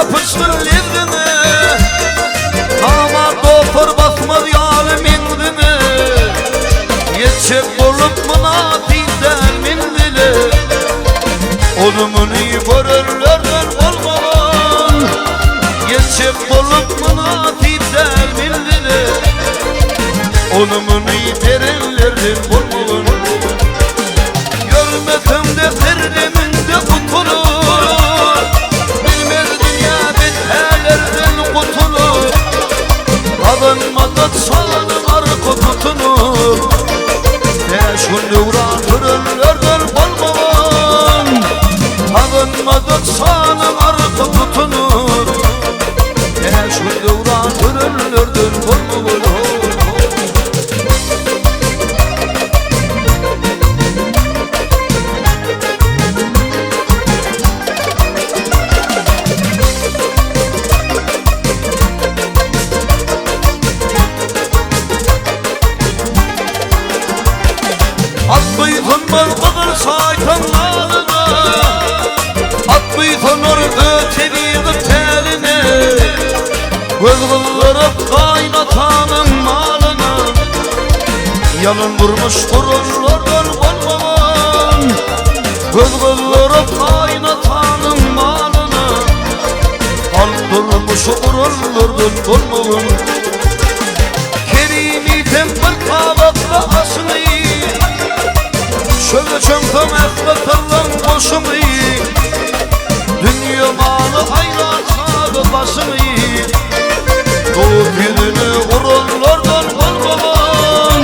yapıştır livrine. Ama doktor basmaz yâlimindine. Yetecek olup münafik dermin dile. Olumunu görürlerden olmadan. Yetecek olup münafik dermin dile. Olumunu derinlerden olmadan. Görmedim de derdiminde kutulur. Bilmez dünya betherlerden kutulur. Alınmadan sağlanın arka tutunur. Şunu vuran hürürlerden olmadan. Alınmadan sağlanın arka tutunur. Şunu vuran hürürlerden olmadan. Atbıytın balbıdır saytanlarına. Atbıytın orada tebiği teline. Gözgüldürüp kaynatanın malına. Yalın vurmuş gururlardan olmadan. Gözgüldürüp kaynatanın malına. Aldırmış gururlardan olmadan. Kerimiden bir tabakla asını. Şöyle çömtem ekletirlen boşumu. Dünya malı hayran sağı başımı. Doğup yüzünü vururlardan olmadan.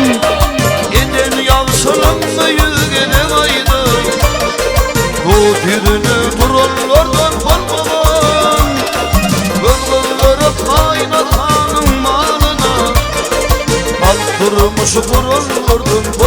Eden yansınınla yüzgene aydın. Doğup yüzünü vururlardan olmadan. Gözgüldürüp kaynatanın malına. Aldırmış vururlardan olmadan.